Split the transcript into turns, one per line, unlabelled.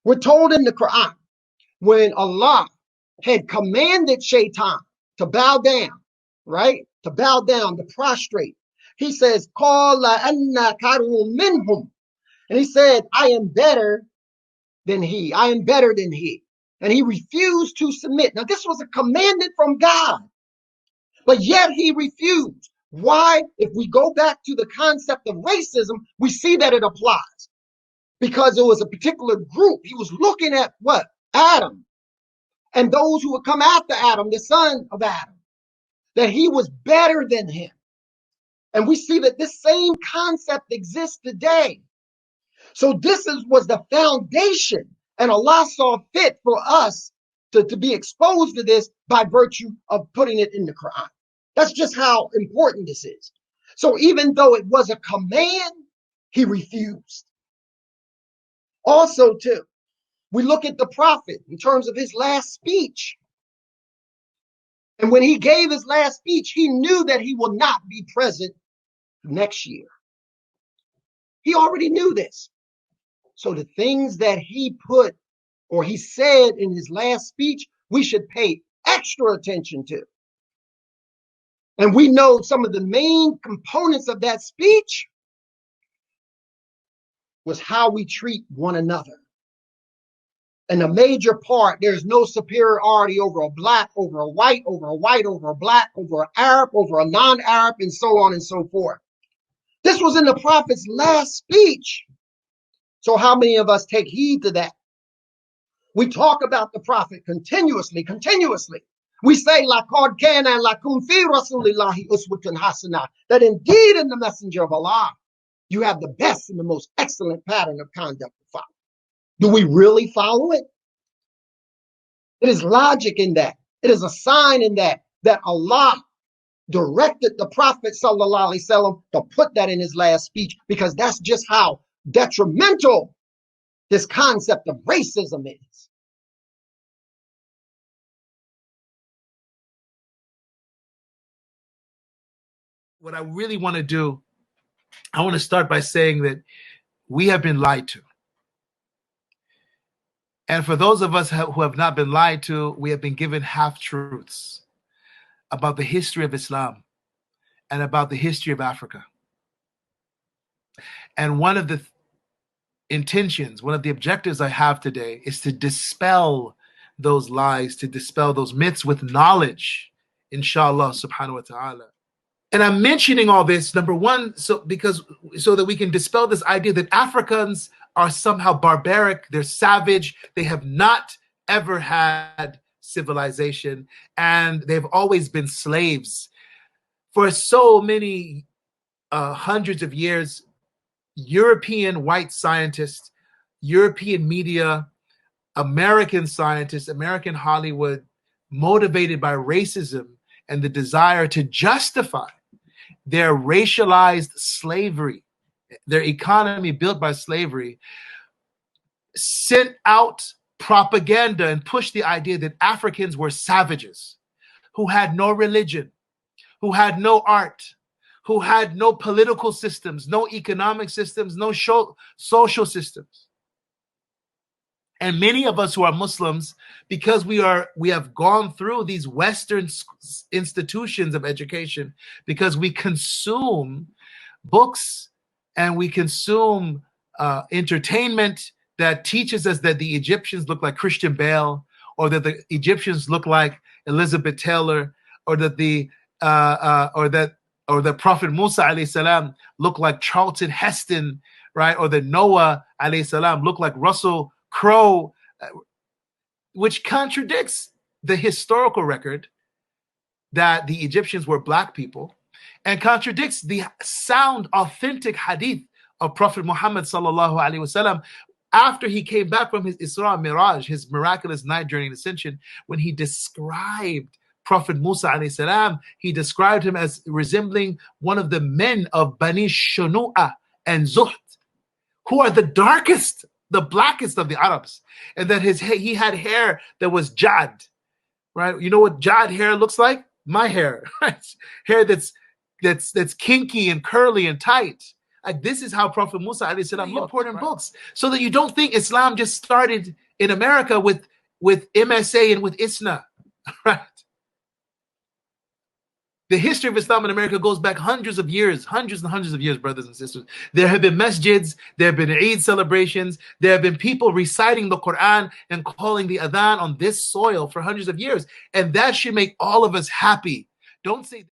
We're told in the Quran, when Allah had commanded Shaitan to bow down, right? To bow down, to prostrate. He says, "Qala anna karu minhum." And he said, I am better than he. I am better than he. And he refused to submit. Now, this was a commandment from God, but yet he refused. Why? If we go back to the concept of racism, we see that it applies because it was a particular group. He was looking at what? Adam and those who would come after Adam, the son of Adam, that he was better than him. And we see that this same concept exists today. So was the foundation, and Allah saw fit for us to be exposed to this by virtue of putting it in the Quran. That's just how important this is. So even though it was a command, he refused. Also, too, we look at the prophet in terms of his last speech. And when he gave his last speech, he knew that he will not be present next year. He already knew this. So the things that he put or he said in his last speech, we should pay extra attention to. And we know some of the main components of that speech was how we treat one another. And a major part, there's no superiority over a black, over a white, over a black, over an Arab, over a non-Arab, and so on and so forth. This was in the prophet's last speech. So how many of us take heed to that? We talk about the prophet continuously. We say, لَقَدْ كَانَ لَكُمْ فِي رَسُولِ اللَّهِ أُسْوَةٌ حَسَنَةٌ, that indeed in the messenger of Allah, you have the best and the most excellent pattern of conduct to follow. Do we really follow it? It is logic in that. It is a sign in that Allah directed the Prophet sallallahu alaihi wasallam to put that in his last speech, because that's just how detrimental this concept of racism is.
What I really want to do, I want to start by saying that we have been lied to. And for those of us who have not been lied to, we have been given half-truths about the history of Islam and about the history of Africa. And one of the intentions, one of the objectives I have today is to dispel those lies, to dispel those myths with knowledge, inshallah subhanahu wa ta'ala. And I'm mentioning all this, number one, so that we can dispel this idea that Africans are somehow barbaric, they're savage, they have not ever had civilization, and they've always been slaves. For so many hundreds of years, European white scientists, European media, American scientists, American Hollywood, motivated by racism and the desire to justify their racialized slavery, their economy built by slavery, sent out propaganda and pushed the idea that Africans were savages who had no religion, who had no art, who had no political systems, no economic systems, no social systems. And many of us who are Muslims, because we have gone through these Western institutions of education, because we consume books and we consume entertainment that teaches us that the Egyptians look like Christian Bale, or that the Egyptians look like Elizabeth Taylor, or that the Prophet Musa alayhi salam looked like Charlton Heston, right? Or that Noah alayhi salam looked like Russell Crowe, which contradicts the historical record that the Egyptians were black people, and contradicts the sound, authentic hadith of Prophet Muhammad sallallahu alaihi wasallam after he came back from his Isra and Miraj, his miraculous night journey and ascension. When he described Prophet Musa alayhi salam, he described him as resembling one of the men of Bani Shunu'a and Zuht, who are the darkest, the blackest of the Arabs, and that he had hair that was jad, right? You know what jad hair looks like? My hair, right? Hair that's kinky and curly and tight, Like, this is how Prophet Musa alayhi salam looked. Important
right?
books, so that you don't think Islam just started in America with MSA and with ISNA, right? The history of Islam in America goes back hundreds of years, hundreds and hundreds of years, brothers and sisters. There have been masjids, there have been Eid celebrations, there have been people reciting the Quran and calling the adhan on this soil for hundreds of years. And that should make all of us happy. Don't say